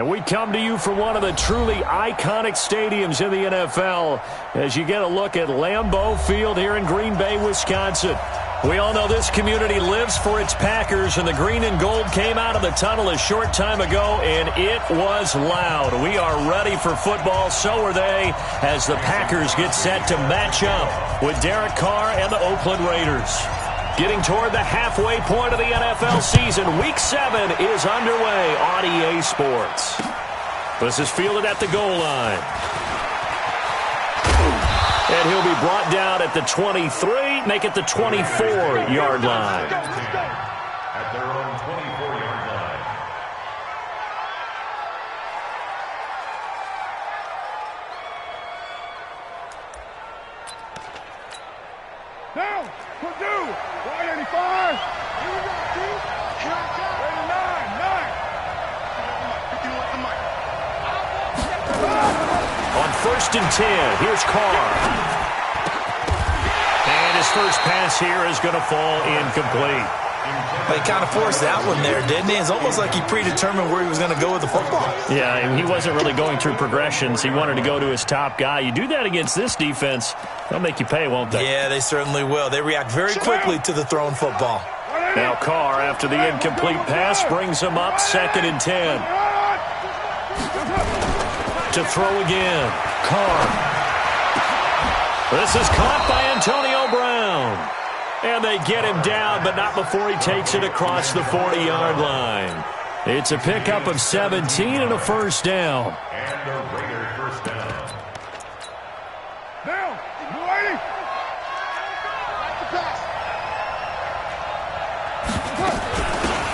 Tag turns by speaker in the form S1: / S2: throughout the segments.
S1: And we come to you from one of the truly iconic stadiums in the NFL as you get a look at Lambeau Field here in Green Bay, Wisconsin. We all know this community lives for its Packers, and the green and gold came out of the tunnel a short time ago, and it was loud. We are ready for football, so are they, as the Packers get set to match up with Derek Carr and the Oakland Raiders. Getting toward the halfway point of the NFL season, Week 7 is underway on EA Sports. This is fielded at the goal line. And he'll be brought down at the 23, make it the 24-yard line.
S2: At their own 24-yard line.
S3: Down, Purdue, 185. Here we go, two. 89.
S1: On 1st and 10, here's Carr. And his first pass here is going to fall incomplete.
S4: He kind of forced that one there, didn't he? It's almost like he predetermined where he was going to go with the football.
S1: Yeah, and he wasn't really going through progressions. He wanted to go to his top guy. You do that against this defense, they'll make you pay, won't they?
S4: Yeah, they certainly will. They react very quickly to the thrown football.
S1: Now Carr, after the incomplete pass, brings him up 2nd and 10. To throw again. Carr. This is caught by Antonio Brown. And they get him down, but not before he takes it across the 40-yard line. It's a pickup of 17 and a first down.
S2: And the Raiders first down.
S3: Down, 280.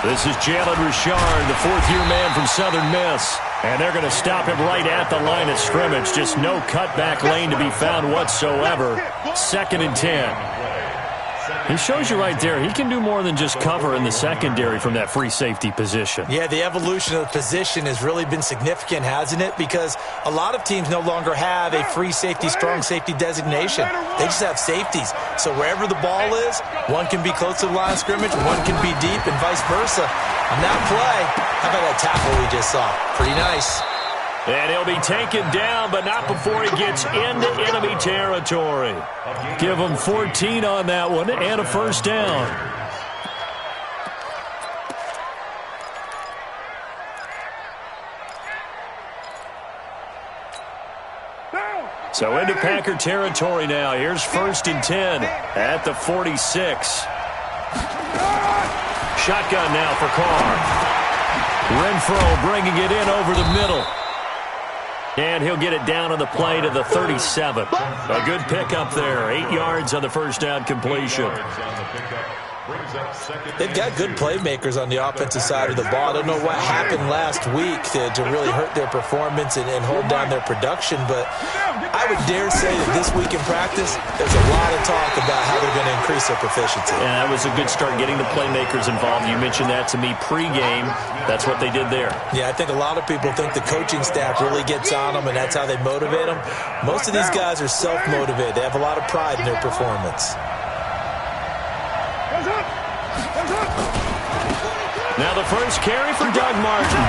S1: This is Jalen Richard, the fourth-year man from Southern Miss. And they're going to stop him right at the line of scrimmage. Just no cutback lane to be found whatsoever. 2nd and 10. He shows you right there, he can do more than just cover in the secondary from that free safety position.
S4: Yeah, the evolution of the position has really been significant, hasn't it? Because a lot of teams no longer have a free safety, strong safety designation. They just have safeties. So wherever the ball is, one can be close to the line of scrimmage, one can be deep, and vice versa. On that play, how about that tackle we just saw? Pretty nice.
S1: And he'll be taken down, but not before he gets into enemy territory. Give him 14 on that one and a first down. So into Packer territory now. Here's 1st and 10 at the 46. Shotgun now for Carr. Renfro bringing it in over the middle. And he'll get it down on the play to the 37. A good pickup there. 8 yards on the first down completion.
S4: They've got good playmakers on the offensive side of the ball. I don't know what happened last week to really hurt their performance and hold down their production, but I would dare say that this week in practice, there's a lot of talk about how they're going to increase their proficiency.
S1: Yeah, that was a good start, getting the playmakers involved. You mentioned that to me pregame. That's what they did there.
S4: Yeah, I think a lot of people think the coaching staff really gets on them, and that's how they motivate them. Most of these guys are self-motivated. They have a lot of pride in their performance.
S1: Now the first carry for Doug Martin.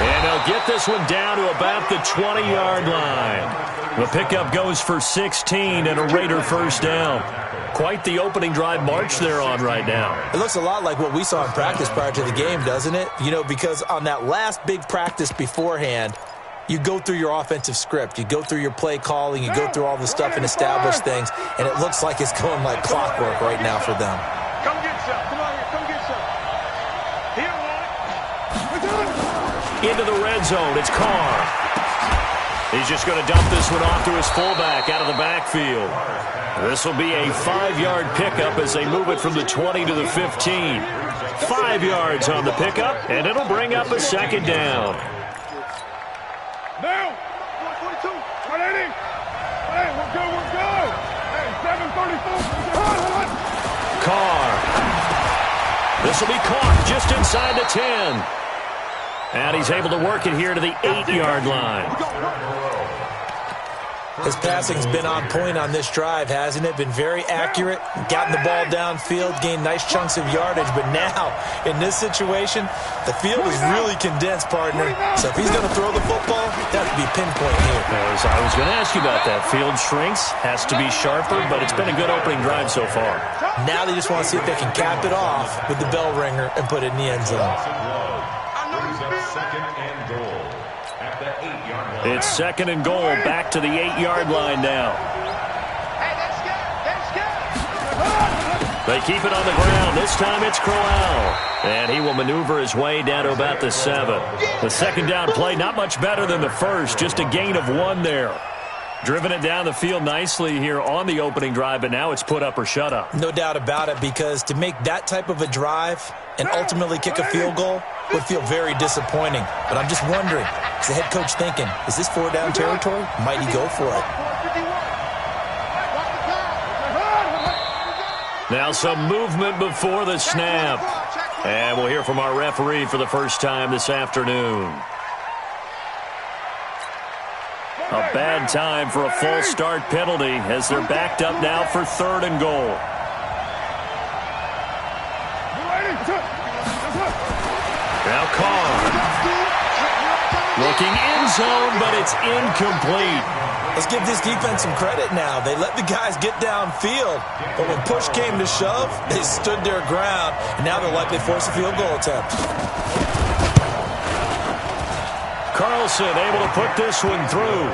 S1: And they'll get this one down to about the 20-yard line. The pickup goes for 16 and a Raider first down. Quite the opening drive march they're on right now.
S4: It looks a lot like what we saw in practice prior to the game, doesn't it? You know, because on that last big practice beforehand, you go through your offensive script. You go through your play calling. You go through all the stuff and establish things. And it looks like it's going like clockwork right now for them.
S3: Come get some. Come on here. Come get some. Here,
S1: Into the red zone. It's Carr. He's just going to dump this one off to his fullback out of the backfield. This will be a 5-yard pickup as they move it from the 20 to the 15. 5 yards on the pickup, and it'll bring up a second down.
S3: Now, 122, 180. Hey, we're good, we're good. Hey, 734.
S1: Carr. This will be caught just inside the 10. And he's able to work it here to the 8-yard line.
S4: His passing's been on point on this drive, hasn't it? Been very accurate, gotten the ball downfield, gained nice chunks of yardage. But now, in this situation, the field is really condensed, partner. So if he's going to throw the football, it has to be pinpoint here.
S1: I was going to ask you about that. Field shrinks, has to be sharper, but it's been a good opening drive so far.
S4: Now they just want to see if they can cap it off with the bell ringer and put it in the end zone.
S2: Second and goal at the 8-yard line.
S1: It's second and goal, back to the 8-yard line now.
S3: Hey, that's good.
S1: They keep it on the ground. This time it's Crowell. And he will maneuver his way down to about the 7. The second down play, not much better than the first. Just a gain of 1 there. Driven it down the field nicely here on the opening drive, but now it's put up or shut up.
S4: No doubt about it, because to make that type of a drive and ultimately kick a field goal would feel very disappointing. But I'm just wondering, is the head coach thinking, is this 4-down territory? Might he go for it?
S1: Now some movement before the snap. And we'll hear from our referee for the first time this afternoon. A bad time for a false start penalty as they're backed up now for 3rd and goal. Now Carr. Looking end zone, but it's incomplete.
S4: Let's give this defense some credit now. They let the guys get downfield, but when push came to shove, they stood their ground, and now they'll likely force a field goal attempt.
S1: Carlson able to put this one through.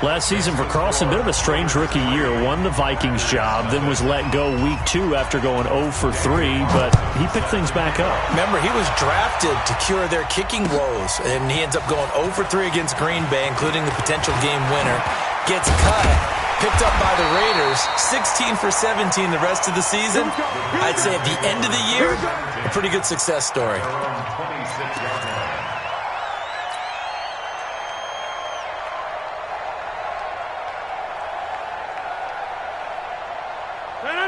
S1: Last season for Carlson, bit of a strange rookie year. Won the Vikings job, then was let go week 2 after going 0 for 3, but he picked things back up.
S4: Remember, he was drafted to cure their kicking woes, and he ends up going 0 for 3 against Green Bay, including the potential game winner. Gets cut, picked up by the Raiders, 16 for 17 the rest of the season. I'd say at the end of the year, a pretty good success story.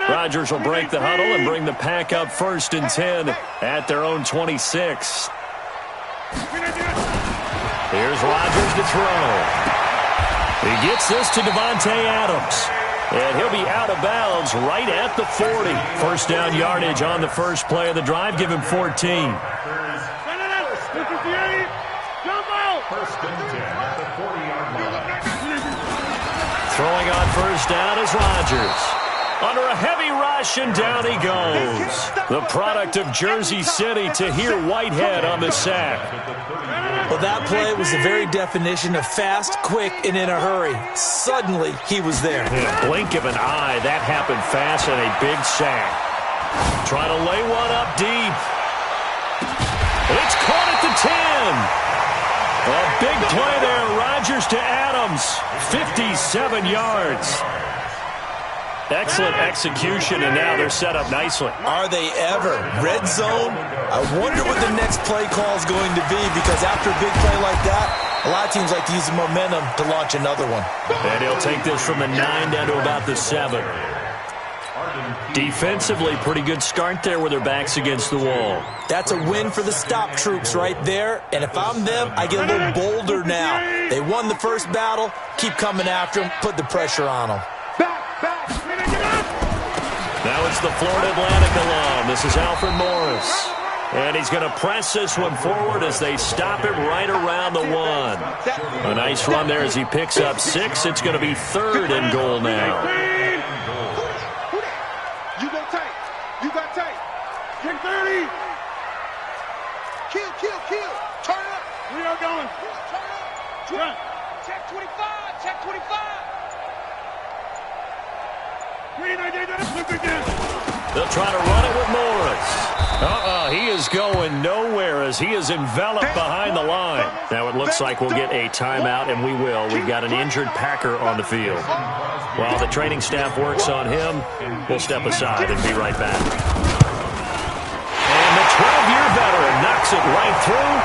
S1: Rodgers will break the huddle and bring the pack up 1st and 10 at their own 26. Here's Rodgers to throw. He gets this to Devontae Adams. And he'll be out of bounds right at the 40. First down yardage on the first play of the drive. Give him 14.
S2: First and 10 at the 40-yard line.
S1: Throwing on first down is Rodgers. Under a heavy rush, and down he goes. The product of Jersey City, Tahir Whitehead on the sack.
S4: Well, that play was the very definition of fast, quick, and in a hurry. Suddenly, he was there.
S1: In a blink of an eye, that happened fast, and a big sack. Trying to lay one up deep. It's caught at the 10. A big play there. Rodgers to Adams. 57 yards. Excellent execution, and now they're set up nicely.
S4: Are they ever? Red zone? I wonder what the next play call is going to be, because after a big play like that, a lot of teams like to use the momentum to launch another one.
S1: And he'll take this from the 9 down to about the 7. Defensively, pretty good start there with their backs against the wall.
S4: That's a win for the stop troops right there, and if I'm them, I get a little bolder now. They won the first battle, keep coming after them, put the pressure on them.
S1: Now it's the Florida Atlantic alum. This is Alfred Morris. And he's going to press this one forward as they stop him right around the 1. A nice run there as he picks up 6. It's going to be 3rd and goal now.
S3: You go tight. You got tight. Kick 30. Kill. Turn up. We are going. Turn up. Check 25. Check 25.
S1: They'll try to run it with Morris. He is going nowhere as he is enveloped behind the line. Now it looks like we'll get a timeout, and we will. We've got an injured Packer on the field. While the training staff works on him, we'll step aside and be right back. And the 12-year veteran knocks it right through,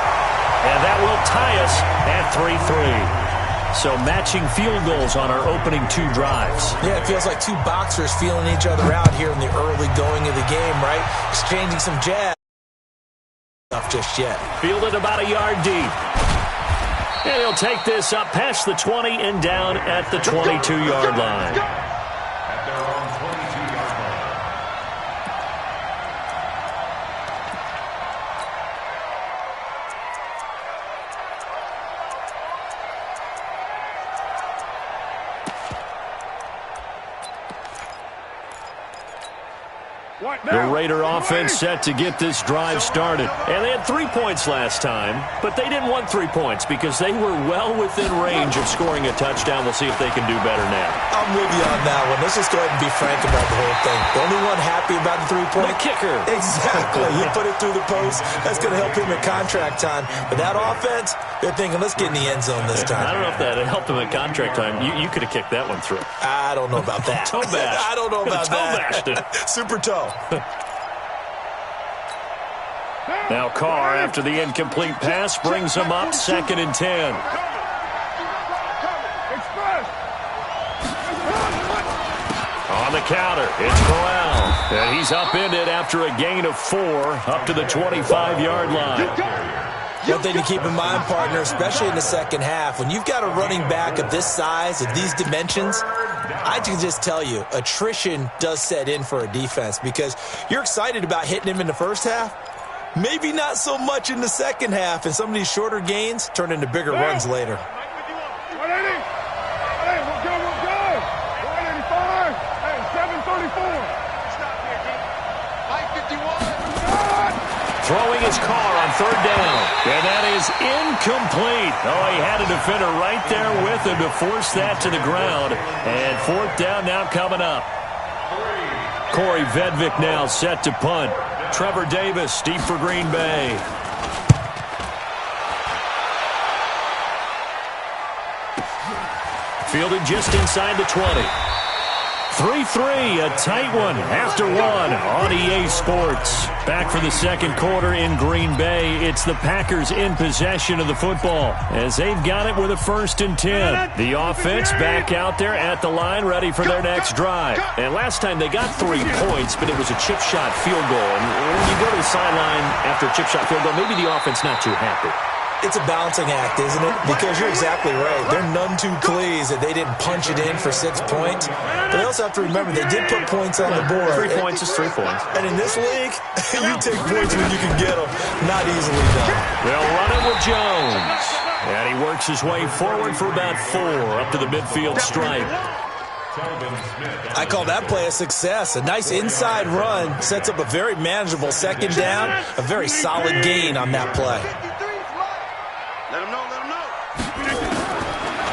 S1: and that will tie us at 3-3. So matching field goals on our opening 2 drives.
S4: Yeah, it feels like 2 boxers feeling each other out here in the early going of the game, right? Exchanging some jabs. Not just yet.
S1: Fielded about a yard deep. And he'll take this up past the 20 and down at the 22-yard line.
S2: At their own 22-yard line.
S1: The Raider offense set to get this drive started. And they had 3 points last time, but they didn't want 3 points because they were well within range of scoring a touchdown. We'll see if they can do better now.
S4: I'm with you on that one. Let's just go ahead and be frank about the whole thing. The only one happy about the 3-point?
S1: The kicker.
S4: Exactly. You put it through the post. That's going to help him at contract time. But that offense, they're thinking, let's get in the end zone this time.
S1: I don't know if that helped him at contract time. You could have kicked that one through.
S4: I don't know about that.
S1: Toe bash.
S4: I don't know about
S1: that.
S4: Toe bashed it. Super toe.
S1: Now Carr, after the incomplete pass, brings him up 2nd and 10. On the counter, it's Corral. And he's upended after a gain of 4 up to the 25-yard line.
S4: One thing to keep in mind, partner, especially in the second half, when you've got a running back of this size, of these dimensions, I can just tell you, attrition does set in for a defense because you're excited about hitting him in the first half. Maybe not so much in the second half, and some of these shorter gains turn into bigger runs later.
S3: 180. Hey, we're good. 185. Hey, 734. Stop here, D. 551.
S1: Throwing his car on 3rd down. And that is incomplete. Oh, he had a defender right there with him to force that to the ground. And 4th down now coming up. Corey Vedvik now set to punt. Trevor Davis, deep for Green Bay. Fielded just inside the 20. 3-3, a tight one after 1 on EA Sports. Back for the second quarter in Green Bay. It's the Packers in possession of the football as they've got it with a 1st and 10. The offense back out there at the line ready for their next drive. And last time they got 3 points, but it was a chip shot field goal. And when you go to the sideline after a chip shot field goal, maybe the offense not too happy.
S4: It's a balancing act, isn't it? Because you're exactly right. They're none too pleased that they didn't punch it in for 6 points. But they also have to remember they did put points on the board.
S1: 3 points is 3 points.
S4: And in this league, you take points when you can get them. Not easily done.
S1: They'll run it with Jones. And he works his way forward for about 4 up to the midfield stripe.
S4: I call that play a success. A nice inside run sets up a very manageable 2nd down. A very solid gain on that play.
S3: Let him know.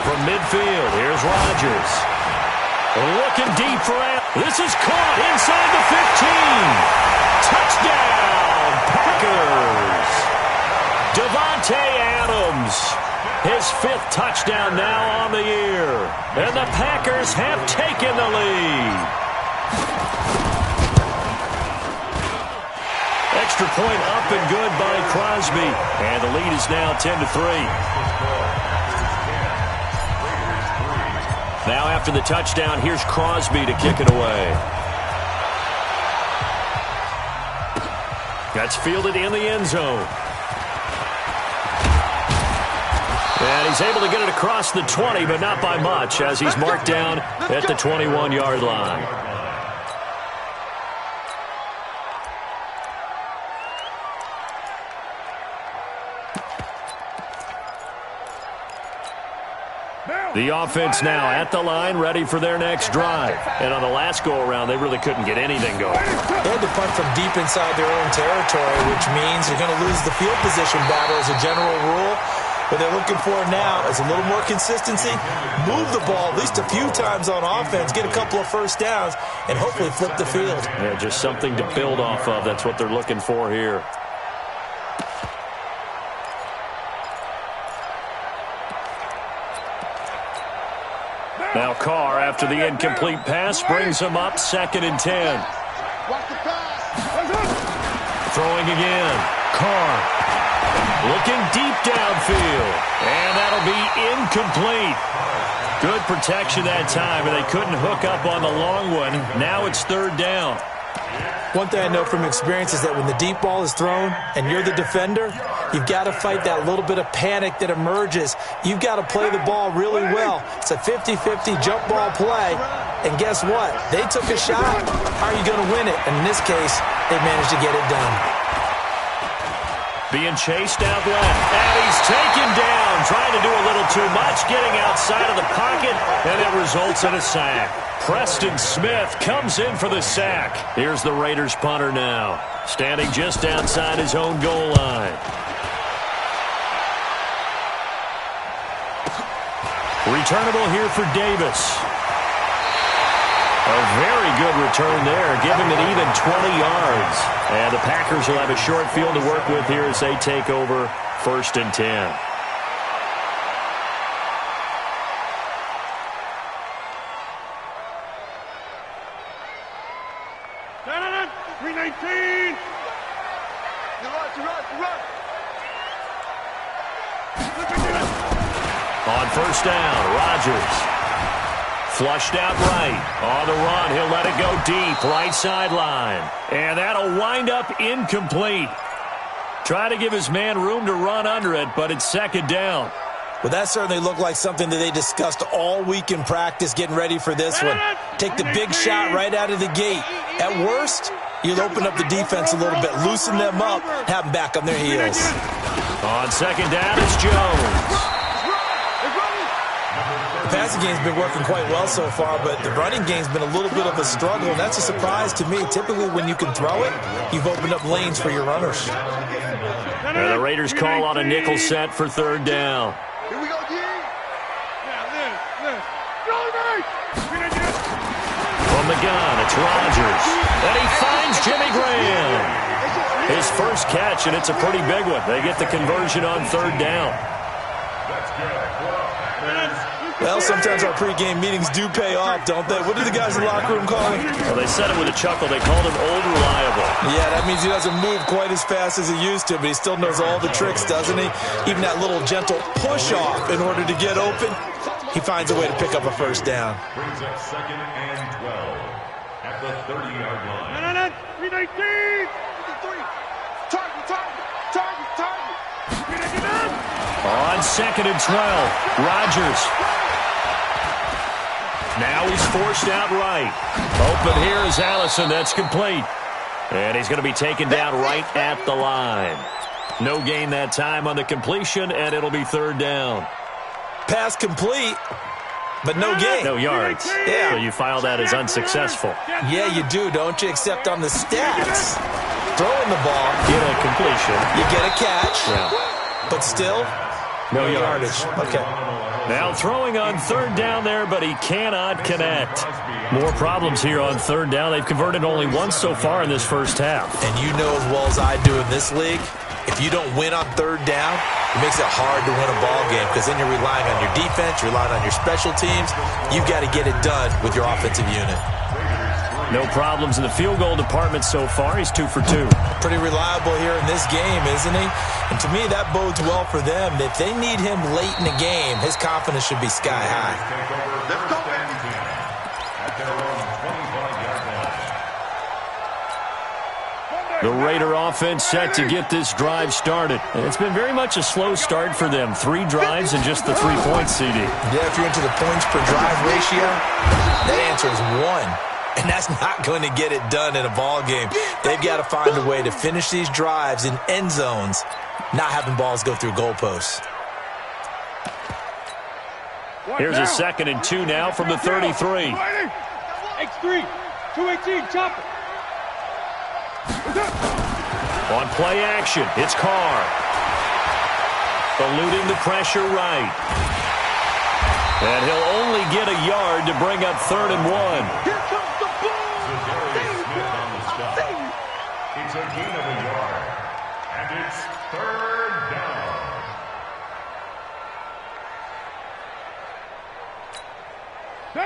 S1: From midfield, here's Rodgers. Looking deep for it. This is caught inside the 15. Touchdown, Packers. Devontae Adams. His 5th touchdown now on the year. And the Packers have taken the lead. Extra point up and good by Crosby. And the lead is now 10-3. Now after the touchdown, here's Crosby to kick it away. That's fielded in the end zone. And he's able to get it across the 20, but not by much, as he's marked down at the 21-yard line. The offense now at the line, ready for their next drive. And on the last go-around, they really couldn't get anything going.
S4: They had to punt from deep inside their own territory, which means you're going to lose the field position battle as a general rule. What they're looking for now is a little more consistency, move the ball at least a few times on offense, get a couple of 1st downs, and hopefully flip the field.
S1: Yeah, just something to build off of. That's what they're looking for here. Now Carr, after the incomplete pass, brings him up 2nd and 10. Throwing again. Carr looking deep downfield. And that'll be incomplete. Good protection that time, and they couldn't hook up on the long one. Now it's 3rd down.
S4: One thing I know from experience is that when the deep ball is thrown and you're the defender, you've got to fight that little bit of panic that emerges. You've got to play the ball really well. It's a 50-50 jump ball play. And guess what? They took a shot. How are you going to win it? And in this case, they managed to get it done.
S1: Being chased out left, and he's taken down, trying to do a little too much, getting outside of the pocket, and it results in a sack. Preston Smith comes in for the sack. Here's the Raiders punter now, standing just outside his own goal line. Returnable here for Davis. A very good return there, giving it even 20 yards. And the Packers will have a short field to work with here as they take over 1st and 10. On 1st down, Rodgers. Flushed out right. On the run, he'll let it go deep, right sideline. And that'll wind up incomplete. Try to give his man room to run under it, but it's 2nd down.
S4: Well, that certainly looked like something that they discussed all week in practice, getting ready for this one. Take the big shot right out of the gate. At worst, you'll open up the defense a little bit, loosen them up, have them back on their heels.
S1: On 2nd down, it's Jones.
S4: The passing game's been working quite well so far, but the running game's been a little bit of a struggle, and that's a surprise to me. Typically, when you can throw it, you've opened up lanes for your runners.
S1: And the Raiders call on a nickel set for 3rd down.
S3: Here we go, D.
S1: From the gun, it's Rodgers. And he finds Jimmy Graham. His first catch, and it's a pretty big one. They get the conversion on 3rd down.
S4: Well, sometimes our pregame meetings do pay off, don't they? What do the guys in the locker room call him?
S1: Well, they said it with a chuckle. They called him Old Reliable.
S4: Yeah, that means he doesn't move quite as fast as he used to, but he still knows all the tricks, doesn't he? Even that little gentle push-off in order to get open, he finds a way to pick up a 1st down.
S2: Brings up 2nd and 12 at the 30-yard line.
S3: 319. Target.
S1: On 2nd and 12, Rodgers. Now he's forced out right. Open here is Allison. That's complete. And he's going to be taken down right at the line. No gain that time on the completion, and it'll be 3rd down.
S4: Pass complete, but no gain.
S1: No yards.
S4: Yeah.
S1: So you file that as unsuccessful.
S4: Yeah, you do, don't you? Except on the stats. Throwing the ball,
S1: Get a completion.
S4: you get a catch,
S1: Yeah.
S4: but still,
S1: No
S4: yardage. Okay.
S1: Now throwing on 3rd down there, but he cannot connect. More problems here on 3rd down. They've converted only once so far in this first half.
S4: And you know as well as I do in this league, if you don't win on 3rd down, it makes it hard to win a ball game because then you're relying on your defense, you're relying on your special teams. You've got to get it done with your offensive unit.
S1: No problems in the field goal department so far. He's 2 for 2.
S4: Pretty reliable here in this game, isn't he? And to me, that bodes well for them. If they need him late in the game, his confidence should be sky high.
S3: Let's go.
S2: At their own 25-yard line.
S1: The Raider offense set to get this drive started. And it's been very much a slow start for them. 3 drives and just the 3 points, CD.
S4: Yeah, if you're into the points per drive ratio, that answer is 1. And that's not going to get it done in a ball game. They've got to find a way to finish these drives in end zones, not having balls go through goalposts.
S1: Here's a 2nd and 2 now from the 33.
S3: X3, 218, chop it.
S1: On play action, it's Carr. Eluding the pressure right. And he'll only get a yard to bring up 3rd and 1.
S3: Here comes the ball.
S2: It's a gain of a yard. And it's 3rd down.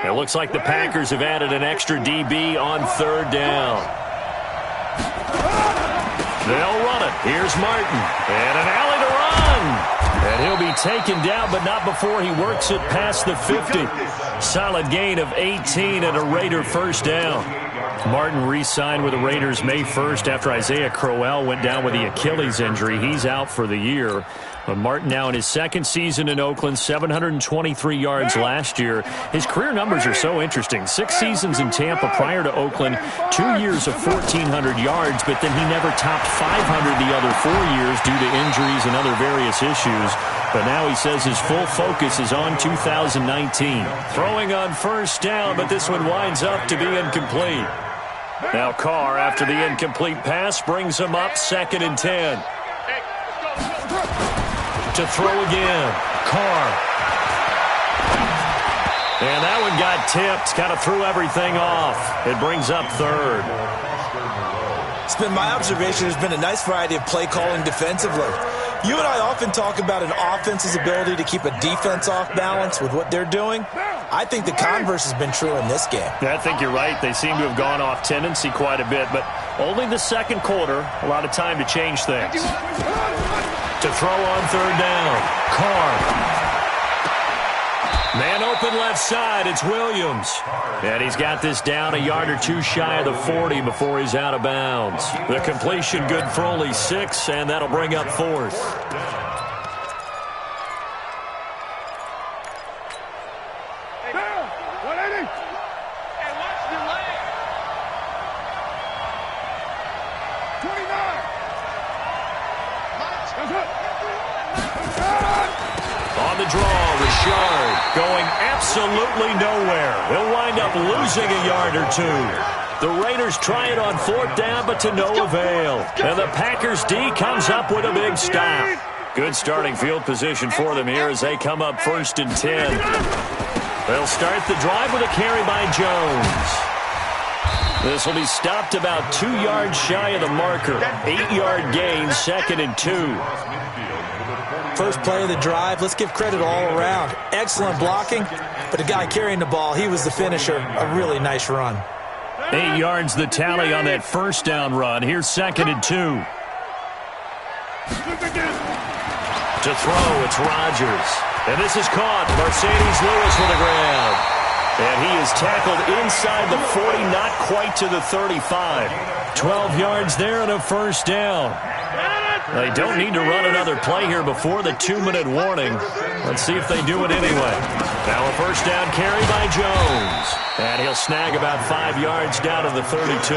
S1: It looks like the Packers have added an extra DB on 3rd down. They'll run it. Here's Martin. And an alley to run. And he'll be taken down, but not before he works it past the 50. Solid gain of 18 and a Raider 1st down. Martin re-signed with the Raiders May 1st after Isaiah Crowell went down with the Achilles injury. He's out for the year. But Martin now in his second season in Oakland, 723 yards last year. His career numbers are so interesting. 6 seasons in Tampa prior to Oakland, 2 years of 1,400 yards, but then he never topped 500 the other 4 years due to injuries and other various issues. But now he says his full focus is on 2019. Throwing on first down, but this one winds up to be incomplete. Now Carr, after the incomplete pass, brings him up 2nd and 10. To throw again. Carr. And that one got tipped. Kind of threw everything off. It brings up 3rd.
S4: It's been my observation there's been a nice variety of play calling defensively. You and I often talk about an offense's ability to keep a defense off balance with what they're doing. I think the converse has been true in this game.
S1: I think you're right. They seem to have gone off tendency quite a bit, but only the second quarter, a lot of time to change things. To throw on 3rd down. Carr. Man open left side. It's Williams. And he's got this down a yard or 2 shy of the 40 before he's out of bounds. The completion good for only 6, and that'll bring up 4th. On the draw, Richard going absolutely nowhere. He'll wind up losing a yard or 2. The Raiders try it on 4th down, but to no avail. And the Packers D comes up with a big stop. Good starting field position for them here as they come up 1st and 10. They'll start the drive with a carry by Jones. This will be stopped about 2 yards shy of the marker. 8-yard gain, 2nd and 2.
S4: First play of the drive, let's give credit all around. Excellent blocking, but the guy carrying the ball, he was the finisher. A really nice run.
S1: 8 yards the tally on that first down run. Here's 2nd and 2. To throw, it's Rodgers. And this is caught. Mercedes Lewis with the grab. And he is tackled inside the 40, not quite to the 35. 12 yards there and a first down. They don't need to run another play here before the 2-minute warning. Let's see if they do it anyway. Now a first down carry by Jones. And he'll snag about 5 yards down to the 32.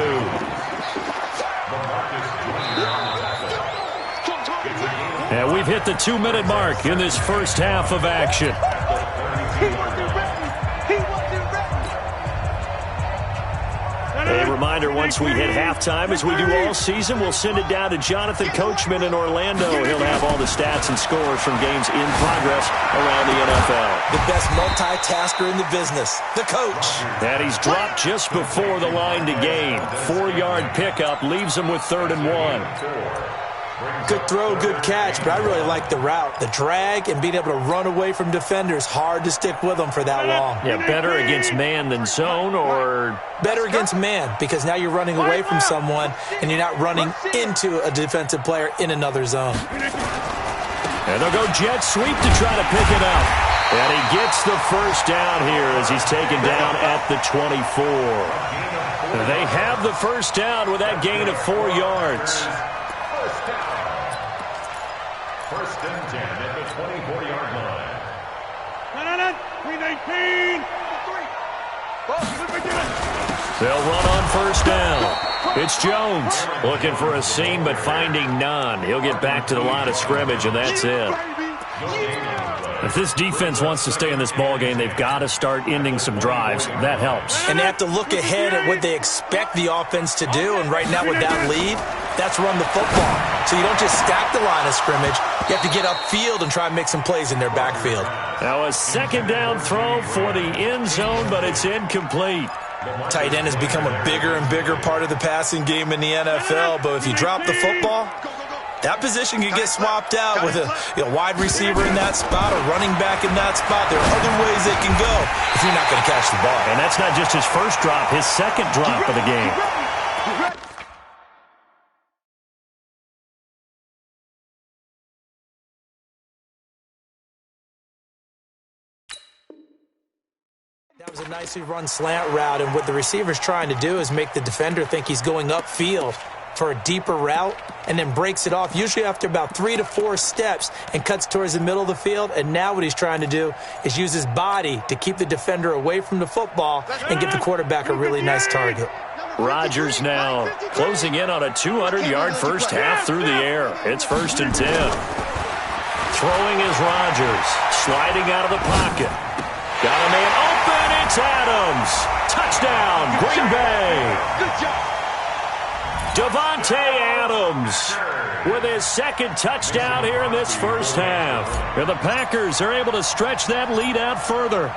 S1: And we've hit the 2-minute mark in this first half of action. A reminder, once we hit halftime, as we do all season, we'll send it down to Jonathan Coachman in Orlando. He'll have all the stats and scores from games in progress around the NFL.
S4: The best multitasker in the business, the coach.
S1: And he's dropped just before the line to gain. 4-yard pickup leaves him with 3rd and 1.
S4: Good throw, good catch, but I really like the route. The drag and being able to run away from defenders, hard to stick with them for that long.
S1: Yeah, better against man than zone, or?
S4: Better against man, because now you're running away from someone and you're not running into a defensive player in another zone.
S1: And they'll go jet sweep to try to pick it up. And he gets the first down here as he's taken down at the 24. They have the first down with that gain of 4 yards.
S2: First and 10 at the 24-yard line.
S3: Green 18.
S1: They'll run on first down. It's Jones looking for a seam but finding none. He'll get back to the line of scrimmage, and that's it. If this defense wants to stay in this ballgame, they've got to start ending some drives. That helps.
S4: And they have to look ahead at what they expect the offense to do. And right now with that lead, that's run the football. So you don't just stack the line of scrimmage. You have to get upfield and try and make some plays in their backfield.
S1: Now a second down throw for the end zone, but it's incomplete.
S4: Tight end has become a bigger and bigger part of the passing game in the NFL. But if you drop the football, that position can get swapped out with a wide receiver in that spot, a running back in that spot. There are other ways they can go if you're not going to catch the ball.
S1: And that's not just his first drop, his second drop of the game.
S4: That was a nicely run slant route, and what the receiver's trying to do is make the defender think he's going upfield for a deeper route, and then breaks it off, usually after about 3 to 4 steps, and cuts towards the middle of the field. And now what he's trying to do is use his body to keep the defender away from the football and give the quarterback a really nice target.
S1: Rodgers now closing in on a 200-yard first half through the air. It's 1st and 10. Throwing is Rodgers, sliding out of the pocket. Got a man open, it's Adams. Touchdown, Green Bay.
S3: Good job.
S1: Davante Adams with his second touchdown here in this first half. And the Packers are able to stretch that lead out further.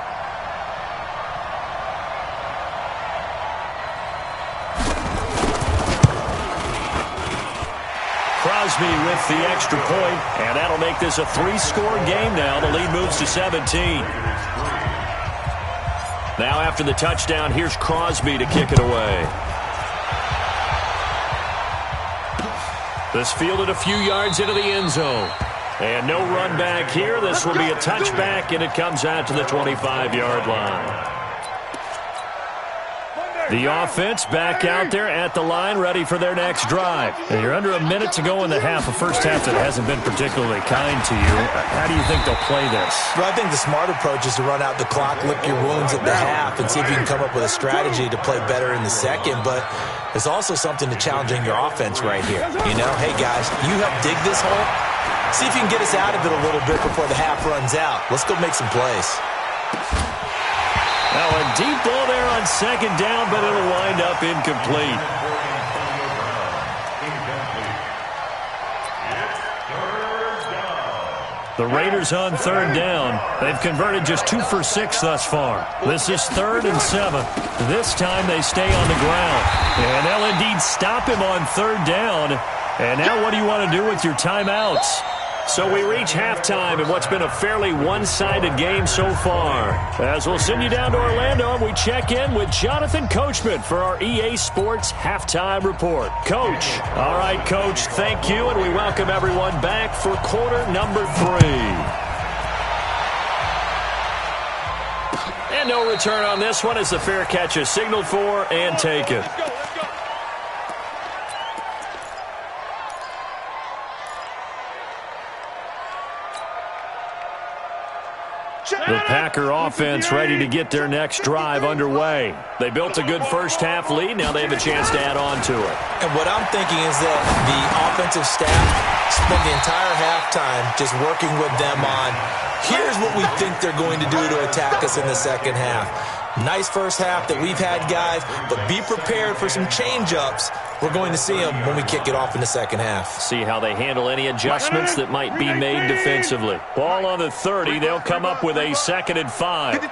S1: Crosby with the extra point, and that'll make this a 3-score game now. The lead moves to 17. Now after the touchdown, here's Crosby to kick it away. This fielded a few yards into the end zone. And no run back here. This will be a touchback, and it comes out to the 25-yard line. The offense back out there at the line, ready for their next drive. And you're under a minute to go in the half, a first half that hasn't been particularly kind to you. How do you think they'll play this?
S4: Well, I think the smart approach is to run out the clock, lick your wounds at the half, and see if you can come up with a strategy to play better in the second. But there's also something to challenging your offense right here. You know, hey, guys, you help dig this hole. See if you can get us out of it a little bit before the half runs out. Let's go make some plays.
S1: Now a deep ball there on second down, but it'll wind up incomplete. The Raiders on third down. They've converted just 2 for 6 thus far. This is 3rd and 7. This time they stay on the ground. And they'll indeed stop him on third down. And now what do you want to do with your timeouts? So we reach halftime in what's been a fairly one-sided game so far. As we'll send you down to Orlando, and we check in with Jonathan Coachman for our EA Sports Halftime Report. Coach. All right, Coach, thank you, and we welcome everyone back for quarter number 3. And no return on this one as the fair catch is signaled for and taken. The Packer offense ready to get their next drive underway. They built a good first-half lead. Now they have a chance to add on to it.
S4: And what I'm thinking is that the offensive staff spent the entire halftime just working with them on, here's what we think they're going to do to attack us in the second half. Nice first half that we've had, guys, but be prepared for some change-ups. We're going to see them when we kick it off in the second half.
S1: See how they handle any adjustments that might be made defensively. Ball on the 30. They'll come up with a 2nd and 5. Throwing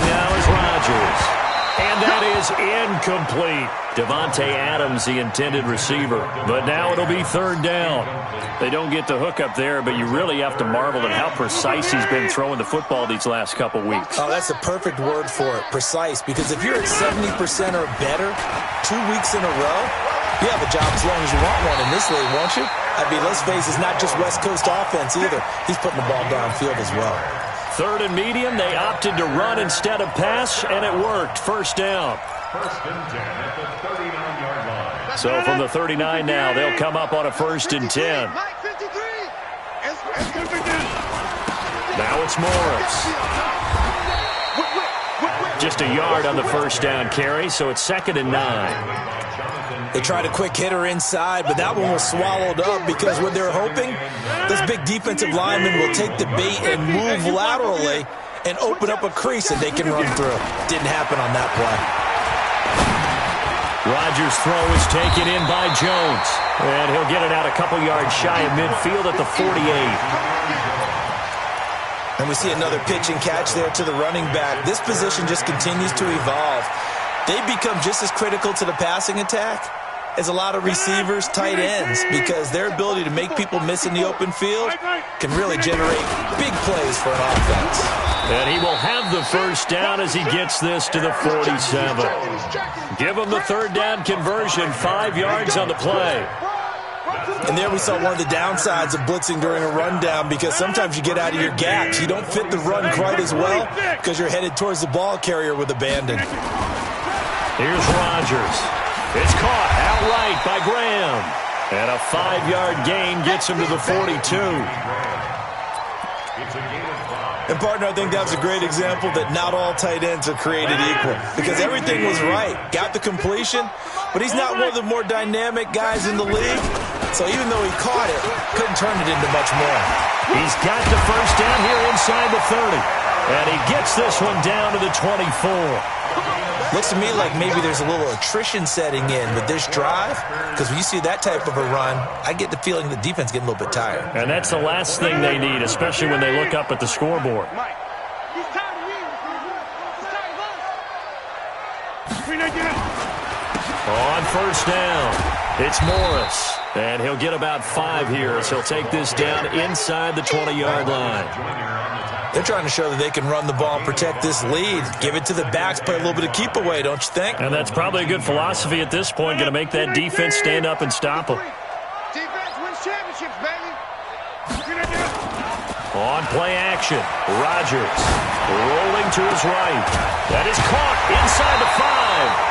S1: now is Rodgers. And that is incomplete. Davante Adams, the intended receiver. But now it'll be 3rd down. They don't get the hook up there, but you really have to marvel at how precise he's been throwing the football these last couple weeks.
S4: Oh, that's the perfect word for it, precise. Because if you're at 70% or better 2 weeks in a row, you have a job as long as you want one in this league, won't you? I mean, let's face it, it's not just West Coast offense either. He's putting the ball downfield as well.
S1: 3rd and medium, they opted to run instead of pass, and it worked. 1st down.
S2: 1st and 10 at the 39-yard line.
S1: So from the 39 now, they'll come up on a 1st and 10. Now it's Morris. Just a yard on the 1st down carry, so it's 2nd and 9.
S4: They tried a quick hitter inside, but that one was swallowed up because what they're hoping, this big defensive lineman will take the bait and move laterally and open up a crease that they can run through. Didn't happen on that play.
S1: Rodgers' throw is taken in by Jones, and he'll get it out a couple yards shy of midfield at the 48.
S4: And we see another pitch and catch there to the running back. This position just continues to evolve. They become just as critical to the passing attack as a lot of receivers, tight ends, because their ability to make people miss in the open field can really generate big plays for an offense.
S1: And he will have the 1st down as he gets this to the 47. Give him the 3rd down conversion, 5 yards on the play.
S4: And there we saw one of the downsides of blitzing during a rundown, because sometimes you get out of your gaps. You don't fit the run quite as well because you're headed towards the ball carrier with abandon.
S1: Here's Rodgers. It's caught outright by Graham. And a 5-yard gain gets him to the 42.
S4: And, partner, I think that was a great example that not all tight ends are created equal, because everything was right. Got the completion, but he's not one of the more dynamic guys in the league. So even though he caught it, couldn't turn it into much more.
S1: He's got the first down here inside the 30. And he gets this one down to the 24.
S4: Looks to me like maybe there's a little attrition setting in with this drive, because when you see that type of a run, I get the feeling the defense getting a little bit tired.
S1: And that's the last thing they need, especially when they look up at the scoreboard. On first down, it's Morris. And he'll get about 5 here as he'll take this down inside the 20-yard line.
S4: They're trying to show that they can run the ball and protect this lead. Give it to the backs, play a little bit of keep away, don't you think?
S1: And that's probably a good philosophy at this point, going to make that defense stand up and stop them.
S3: Defense wins championships, baby.
S1: On play action, Rodgers rolling to his right. That is caught inside the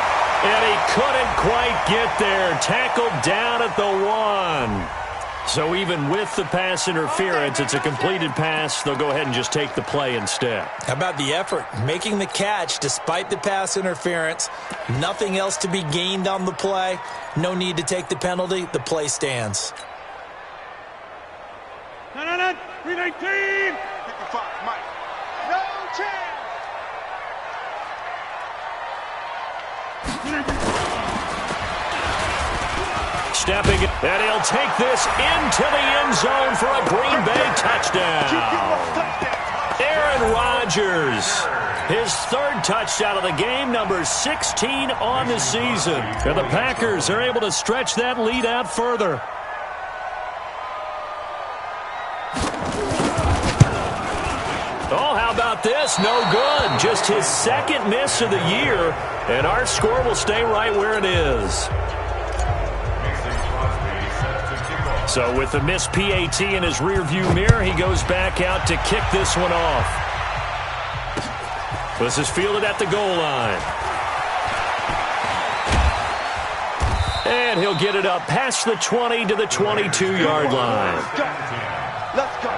S1: 5. And he couldn't quite get there. Tackled down at the 1. So even with the pass interference, it's a completed pass. They'll go ahead and just take the play instead.
S4: How about the effort? Making the catch despite the pass interference. Nothing else to be gained on the play. No need to take the penalty. The play stands.
S3: 319. 55, Mike. No chance.
S1: Stepping, and he'll take this into the end zone for a Green Bay touchdown. Aaron Rodgers, his 3rd touchdown of the game, number 16 on the season. And the Packers are able to stretch that lead out further. Oh, how about this? No good. Just his 2nd miss of the year, and our score will stay right where it is. So with the missed PAT in his rearview mirror, he goes back out to kick this one off. This is fielded at the goal line. And he'll get it up past the 20 to the 22-yard line.
S3: Let's go.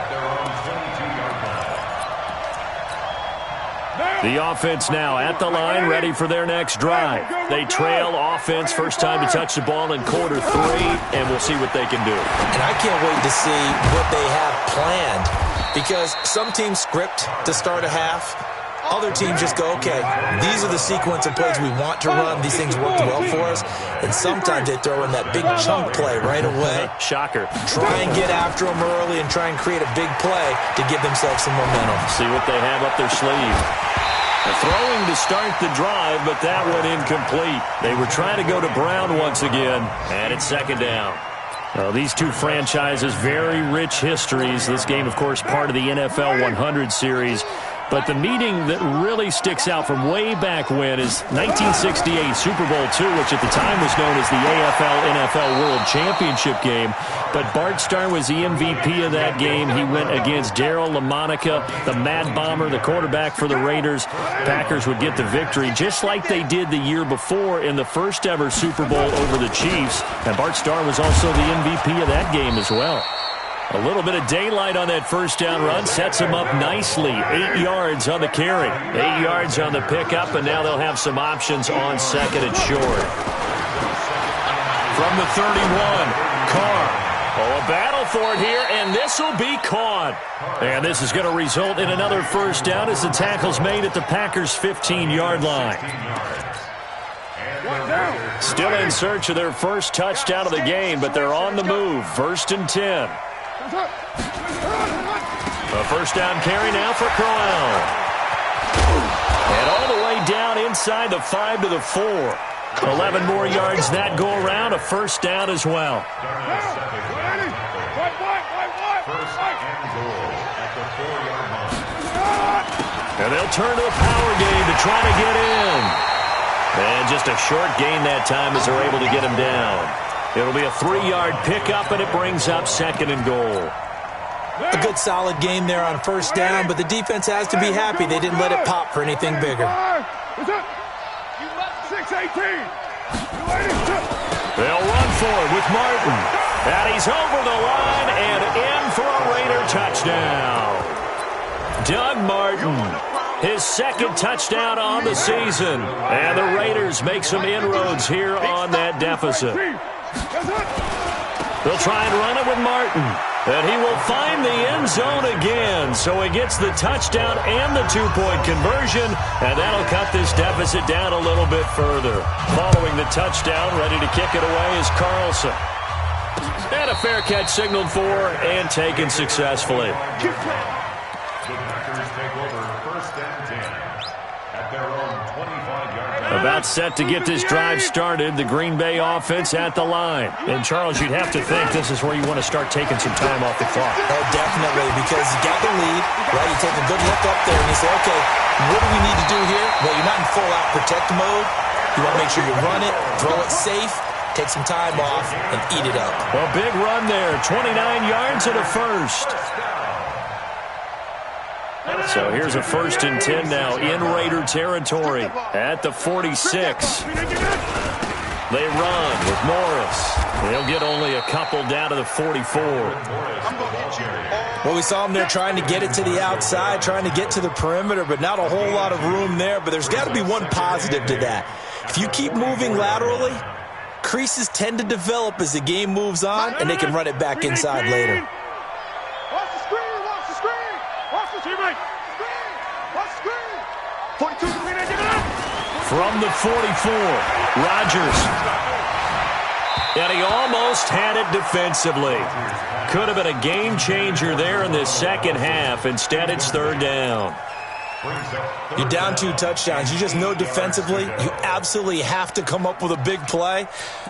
S1: The offense now at the line, ready for their next drive. They trail offense, first time to touch the ball in quarter 3, and we'll see what they can do.
S4: And I can't wait to see what they have planned, because some teams script to start a half. Other teams just go, okay, these are the sequence of plays we want to run. These things worked well for us. And sometimes they throw in that big chunk play right away.
S1: Shocker.
S4: Try and get after them early and try and create a big play to give themselves some momentum.
S1: See what they have up their sleeve. Throwing to start the drive, but that one incomplete. They were trying to go to Brown once again, and it's 2nd down. Well, these two franchises, very rich histories. This game, of course, part of the NFL 100 series. But the meeting that really sticks out from way back when is 1968 Super Bowl II, which at the time was known as the AFL-NFL World Championship game. But Bart Starr was the MVP of that game. He went against Darryl LaMonica, the Mad Bomber, the quarterback for the Raiders. Packers would get the victory, just like they did the year before in the first ever Super Bowl over the Chiefs. And Bart Starr was also the MVP of that game as well. A little bit of daylight on that first down run sets them up nicely. 8 yards on the carry, 8 yards on the pickup, and now they'll have some options on 2nd and short. From the 31, Carr. Oh, a battle for it here, and this will be caught. And this is going to result in another first down as the tackle's made at the Packers' 15-yard line. Still in search of their first touchdown of the game, but they're on the move. 1st and 10. A first down carry now for Crowell. And all the way down inside the 5 to the 4. 11 more yards that go around. A first down as well. And they'll turn to a power game to try to get in. And just a short gain that time as they're able to get him down. It'll be a 3-yard pickup, and it brings up 2nd and goal.
S4: A good solid game there on 1st down, but the defense has to be happy they didn't let it pop for anything bigger.
S3: 6-18.
S1: They'll run for it with Martin. And he's over the line and in for a Raider touchdown. Doug Martin, his 2nd touchdown on the season. And the Raiders make some inroads here on that deficit. They'll try and run it with Martin. And he will find the end zone again. So he gets the touchdown and the 2-point conversion. And that'll cut this deficit down a little bit further. Following the touchdown, ready to kick it away is Carlson. And a fair catch signaled for and taken successfully.
S2: The Packers take over 1st and 10 at their own 25-yard line.
S1: About set to get this drive started, the Green Bay offense at the line. And, Charles, you'd have to think this is where you want to start taking some time off the clock.
S4: Oh, definitely, because you got the lead, right? You take a good look up there and you say, okay, what do we need to do here? Well, you're not in full-out protect mode. You want to make sure you run it, throw it safe, take some time off, and eat it up.
S1: A big run there, 29 yards and a first. So here's a 1st and 10 now in Raider territory at the 46. They run with Morris. They'll get only a couple down to the 44.
S4: Well, we saw him there trying to get it to the outside, trying to get to the perimeter, but not a whole lot of room there. But there's got to be one positive to that. If you keep moving laterally, creases tend to develop as the game moves on, and they can run it back inside later.
S3: Watch the screen, watch the screen. Watch the teammate. Screen, watch the screen. 42,
S1: From the 44, Rodgers. And he almost had it defensively. Could have been a game changer there in the second half. Instead, it's 3rd down.
S4: You're down 2 touchdowns. You just know defensively you absolutely have to come up with a big play.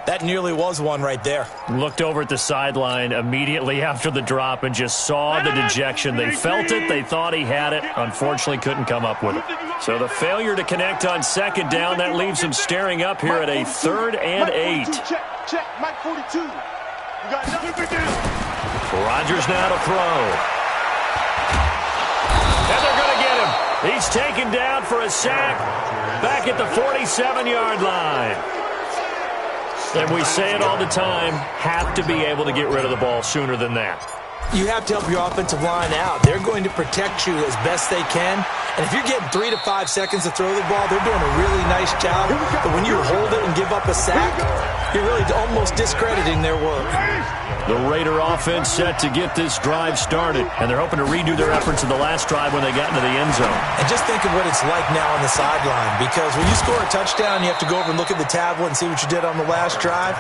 S4: That nearly was one right there.
S1: Looked over at the sideline immediately after the drop and just saw the dejection. They felt it. They thought he had it. Unfortunately, couldn't come up with it. So the failure to connect on 2nd down, that leaves him staring up here at a 3rd and 8.
S3: Check, Mike 42. You got
S1: Rodgers now to throw. And they're going to get him. He's taken down for a sack back at the 47-yard line. And we say it all the time, have to be able to get rid of the ball sooner than that.
S4: You have to help your offensive line out. They're going to protect you as best they can. And if you're getting 3 to 5 seconds to throw the ball, they're doing a really nice job. But when you hold it and give up a sack, you're really almost discrediting their work.
S1: The Raider offense set to get this drive started, and they're hoping to redo their efforts in the last drive when they got into the end zone.
S4: And just think of what it's like now on the sideline, because when you score a touchdown, you have to go over and look at the tablet and see what you did on the last drive.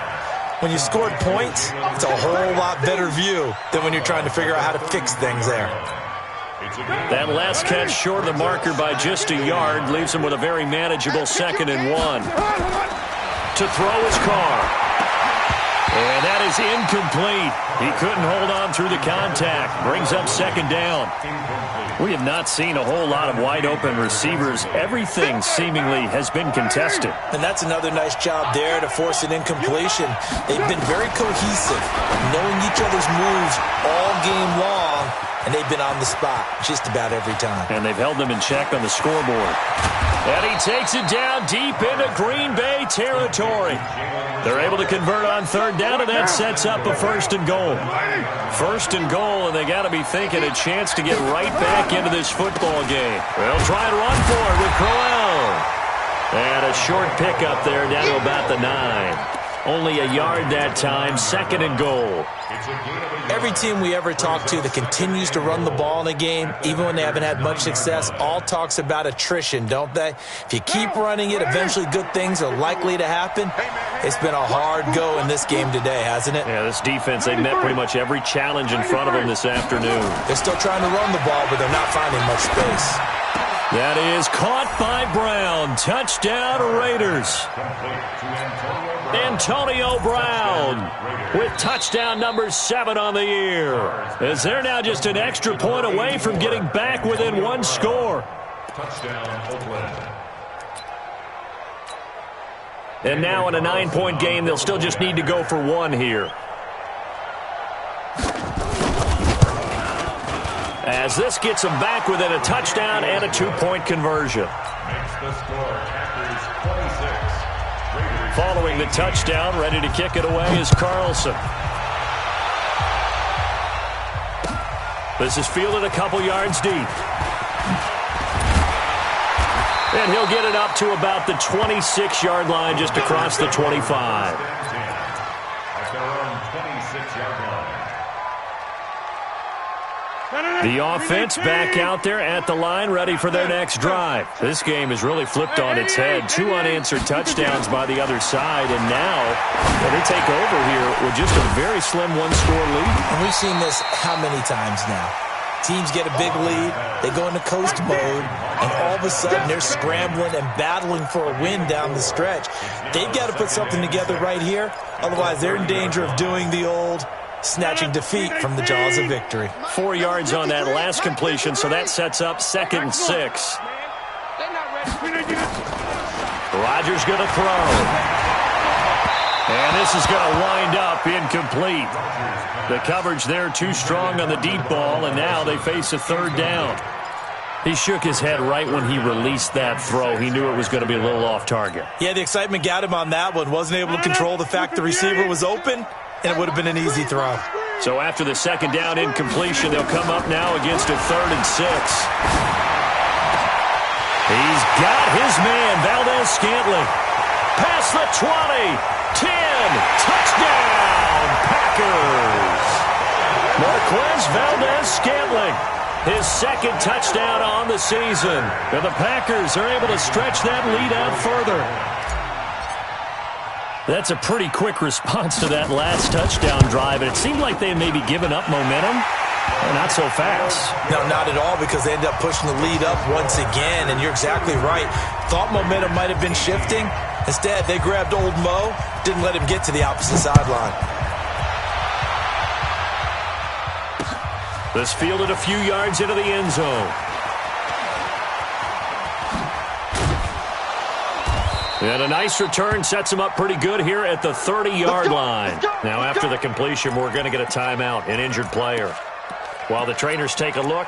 S4: When you scored points, it's a whole lot better view than when you're trying to figure out how to fix things there.
S1: That last catch short of the marker by just a yard leaves him with a very manageable 2nd and 1. To throw his car. And that is incomplete. He couldn't hold on through the contact. Brings up 2nd down. We have not seen a whole lot of wide-open receivers. Everything seemingly has been contested.
S4: And that's another nice job there to force an incompletion. They've been very cohesive, knowing each other's moves all game long, and they've been on the spot just about every time.
S1: And they've held them in check on the scoreboard. And he takes it down deep into Green Bay territory. They're able to convert on 3rd down, and that sets up a 1st and goal. 1st and goal, and they got to be thinking a chance to get right back into this football game. They'll try and run for it with Crowell. And a short pickup there down to about the 9. Only a yard that time, 2nd and goal.
S4: Every team we ever talk to that continues to run the ball in a game, even when they haven't had much success, all talks about attrition, don't they? If you keep running it, eventually good things are likely to happen. It's been a hard go in this game today, hasn't it?
S1: Yeah, this defense, they've met pretty much every challenge in front of them this afternoon.
S4: They're still trying to run the ball, but they're not finding much space.
S1: That is caught by Brown. Touchdown, Raiders. Antonio Brown with touchdown number 7 on the year. As they're now just an extra point away from getting back within 1 score.
S2: Touchdown, Oakland.
S1: And now in a 9-point game, they'll still just need to go for one here. As this gets them back within a touchdown and a 2-point conversion.
S2: Makes the score Packers 26.
S1: Following the touchdown, ready to kick it away is Carlson. This is fielded a couple yards deep. And he'll get it up to about the 26-yard line, just across the 25.
S2: At their own 26-yard line.
S1: The offense back out there at the line, ready for their next drive. This game has really flipped on its head. 2 unanswered touchdowns by the other side, and now they take over here with just a very slim one-score lead.
S4: And we've seen this how many times now? Teams get a big lead, they go into coast mode, and all of a sudden they're scrambling and battling for a win down the stretch. They've got to put something together right here, otherwise they're in danger of doing the old snatching defeat from the jaws of victory.
S1: 4 yards on that last completion, so that sets up 2nd and 6. Rodgers going to throw. And this is going to wind up incomplete. The coverage there too strong on the deep ball, and now they face a 3rd down. He shook his head right when he released that throw. He knew it was going to be a little off target.
S4: Yeah, the excitement got him on that one. Wasn't able to control the fact the receiver was open, and it would have been an easy throw.
S1: So after the 2nd down incompletion, they'll come up now against a 3rd and 6. He's got his man, Valdez-Scantling. Past the 20, 10, touchdown, Packers. Marquez Valdez-Scantling, his 2nd touchdown on the season. And the Packers are able to stretch that lead out further. That's a pretty quick response to that last touchdown drive, and it seemed like they may be giving up momentum. Not so fast.
S4: No, not at all, because they ended up pushing the lead up once again, and you're exactly right. Thought momentum might have been shifting. Instead, they grabbed old Mo, didn't let him get to the opposite sideline.
S1: This fielded a few yards into the end zone. And a nice return sets him up pretty good here at the 30-yard line. Now, after the completion, we're going to get a timeout, an injured player. While the trainers take a look,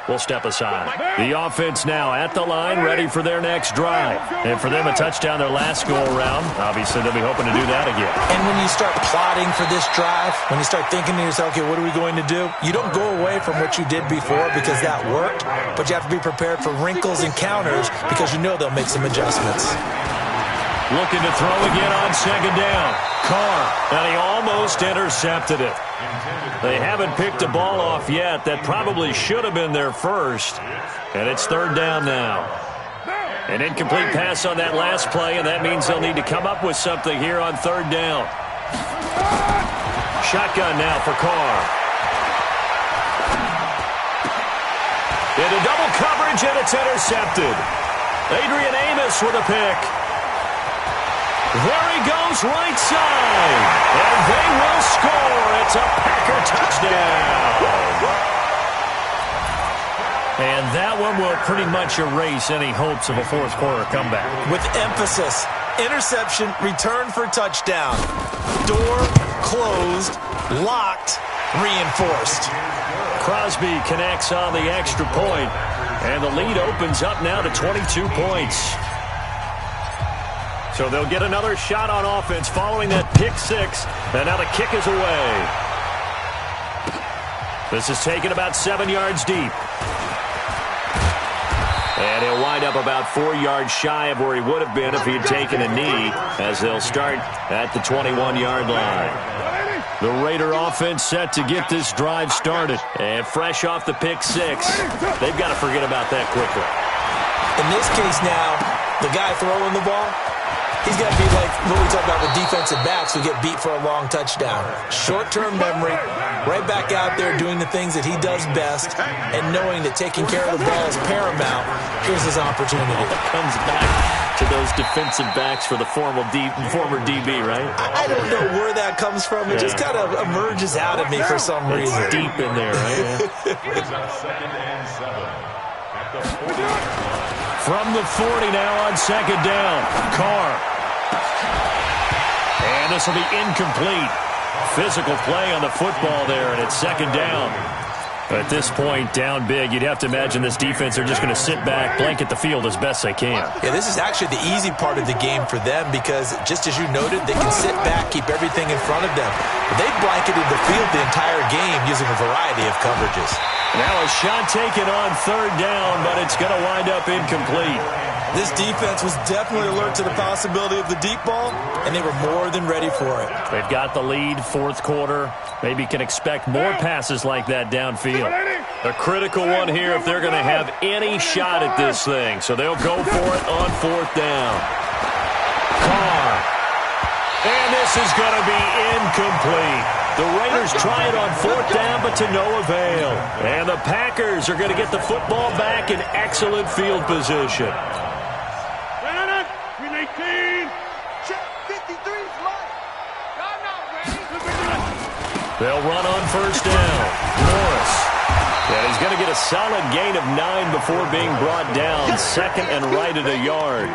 S1: we'll step aside. The offense now at the line, ready for their next drive. And for them, a touchdown their last go-around. Obviously, they'll be hoping to do that again.
S4: And when you start plotting for this drive, when you start thinking to yourself, okay, what are we going to do? You don't go away from what you did before because that worked, but you have to be prepared for wrinkles and counters because you know they'll make some adjustments.
S1: Looking to throw again on 2nd down. Carr, and he almost intercepted it. They haven't picked a ball off yet. That probably should have been their first. And it's 3rd down now. An incomplete pass on that last play, and that means they'll need to come up with something here on 3rd down. Shotgun now for Carr. Into double coverage, and it's intercepted. Adrian Amos with a pick. There he goes, right side. And they will score. It's a Packer touchdown. And that one will pretty much erase any hopes of a 4th quarter comeback.
S4: With emphasis, interception, return for touchdown. Door closed, locked, reinforced.
S1: Crosby connects on the extra point, and the lead opens up now to 22 points. So they'll get another shot on offense following that pick 6, and now the kick is away. This is taken about 7 yards deep. And he'll wind up about 4 yards shy of where he would have been if he had taken a knee, as they'll start at the 21-yard line. The Raider offense set to get this drive started. And fresh off the pick 6, they've got to forget about that quickly.
S4: In this case now, the guy throwing the ball, he's got to be like what we talk about with defensive backs who get beat for a long touchdown. Short-term memory, right back out there doing the things that he does best, and knowing that taking care of the ball is paramount. Here's his opportunity.
S1: It comes back to those defensive backs for the former DB, right?
S4: I don't know where that comes from. It just kind of emerges out of me for some reason.
S1: It's deep in there, right?
S2: It's a 2nd and 7 at the 40.
S1: From the 40 now on 2nd down. Carr And this will be incomplete. Physical play on the football there, and it's second down. At this point, down big, you'd have to imagine this defense are just going to sit back, blanket the field as best they can.
S4: Yeah, this is actually the easy part of the game for them because, just as you noted, they can sit back, keep everything in front of them. But they blanketed the field the entire game using a variety of coverages.
S1: Now a shot taken on third down, but it's going to wind up incomplete.
S4: This defense was definitely alert to the possibility of the deep ball, and they were more than ready for it.
S1: They've got the lead, fourth quarter. Maybe can expect more passes like that downfield. A critical one here if they're going to have any shot at this thing. So they'll go for it on fourth down. Carr. And this is going to be incomplete. The Raiders try it on fourth down, but to no avail. And the Packers are going to get the football back in excellent field position. They'll run on first down. Morris. And he's going to get a solid gain of 9 before being brought down. Second and right at a yard.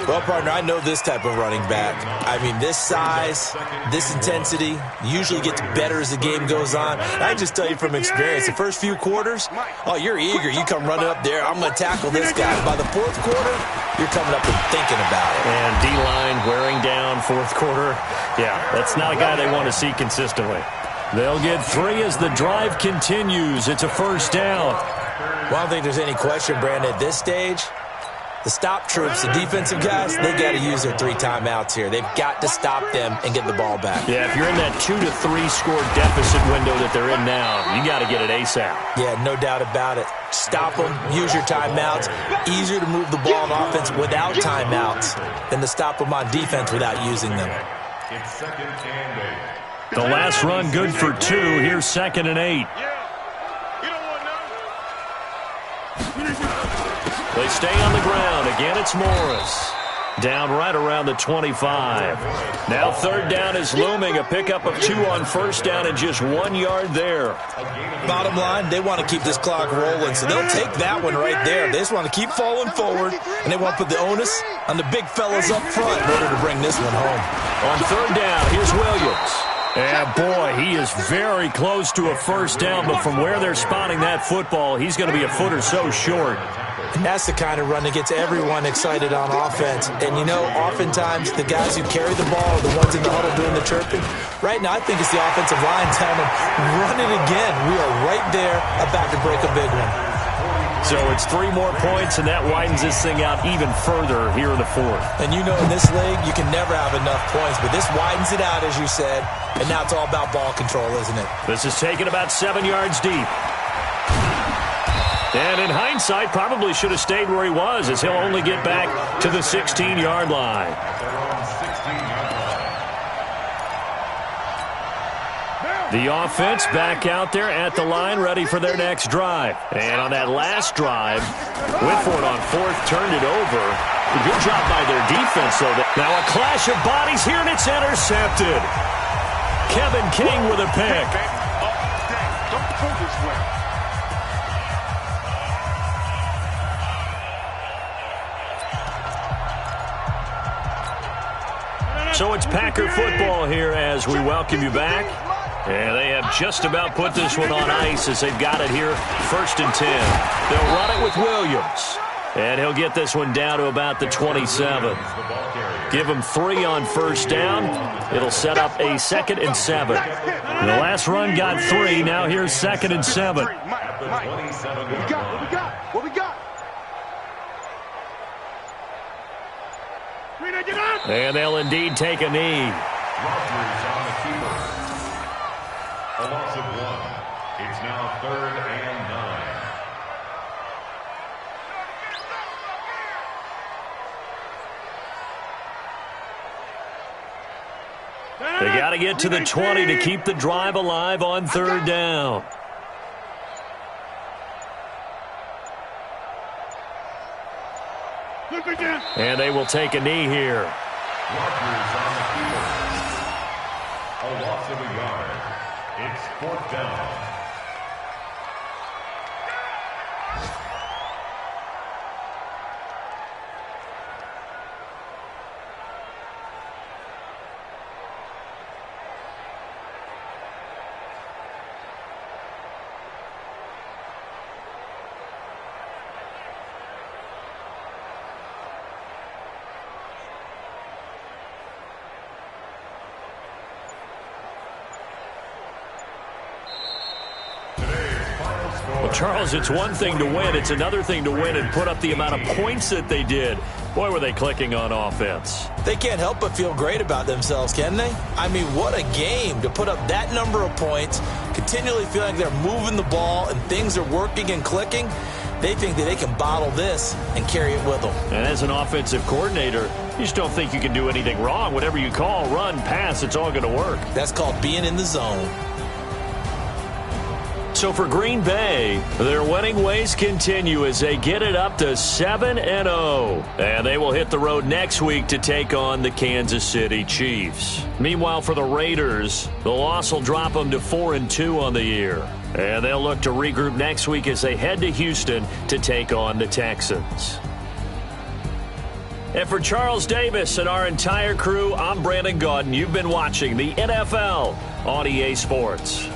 S4: Well, partner, I know this type of running back. I mean, this size, this intensity usually gets better as the game goes on. I just tell you from experience, the first few quarters, oh, you're eager. You come running up there, I'm going to tackle this guy. By the fourth quarter, you're coming up and thinking about it.
S1: And D-line wearing down fourth quarter. Yeah, that's not a guy they want to see consistently. They'll get 3 as the drive continues. It's a first down.
S4: Well, I don't think there's any question, Brandon, at this stage. The stop troops, the defensive guys, they've got to use their 3 timeouts here. They've got to stop them and get the ball back.
S1: Yeah, if you're in that 2 to 3 score deficit window that they're in now, you got to get it ASAP.
S4: Yeah, no doubt about it. Stop them, use your timeouts. Easier to move the ball on offense without timeouts than to stop them on defense without using them.
S2: It's second and 8.
S1: The last run good for 2. Here's second and 8. They stay on the ground. Again, it's Morris. Down right around the 25. Now third down is looming. A pickup of 2 on first down and just 1 yard there.
S4: Bottom line, they want to keep this clock rolling, so they'll take that one right there. They just want to keep falling forward, and they want to put the onus on the big fellas up front in order to bring this one home.
S1: On third down, here's Williams. And boy, he is very close to a first down, but from where they're spotting that football, he's going to be a foot or so short.
S4: And that's the kind of run that gets everyone excited on offense. And, you know, oftentimes the guys who carry the ball are the ones in the huddle doing the chirping. Right now, I think it's the offensive line telling them, run it again. We are right there about to break a big one.
S1: So it's 3 more points, and that widens this thing out even further here in the fourth.
S4: And you know in this league, you can never have enough points, but this widens it out, as you said, and now it's all about ball control, isn't it?
S1: This is taken about 7 yards deep. And in hindsight, probably should have stayed where he was, as he'll only get back to the 16-yard line. The offense back out there at the line, ready for their next drive. And on that last drive, Whitford on fourth turned it over. Good job by their defense, though. Now a clash of bodies here, and it's intercepted. Kevin King with a pick.
S3: Don't pull this way.
S1: So it's Packer football here as we welcome you back. And they have just about put this one on ice as they've got it here, first and 10. They'll run it with Williams. And he'll get this one down to about the 27. Give him 3 on first down. It'll set up a 2nd and 7. The last run got 3. Now here's 2nd and 7.
S3: What we got?
S1: And they'll indeed take a knee.
S2: Rodgers on the keeper. A loss of 1. It's now 3rd and 9.
S1: They got to get to the 20 to keep the drive alive on third down. And they will take a knee here.
S2: Rodgers on the keeper. A loss of a yard. It's 4th down.
S1: Charles, it's one thing to win. It's another thing to win and put up the amount of points that they did. Boy, were they clicking on offense.
S4: They can't help but feel great about themselves, can they? I mean, what a game to put up that number of points, continually feel like they're moving the ball and things are working and clicking. They think that they can bottle this and carry it with them.
S1: And as an offensive coordinator, you just don't think you can do anything wrong. Whatever you call, run, pass, it's all going to work.
S4: That's called being in the zone.
S1: So for Green Bay, their winning ways continue as they get it up to 7-0. And they will hit the road next week to take on the Kansas City Chiefs. Meanwhile, for the Raiders, the loss will drop them to 4-2 on the year. And they'll look to regroup next week as they head to Houston to take on the Texans. And for Charles Davis and our entire crew, I'm Brandon Gaudin. You've been watching the NFL on EA Sports.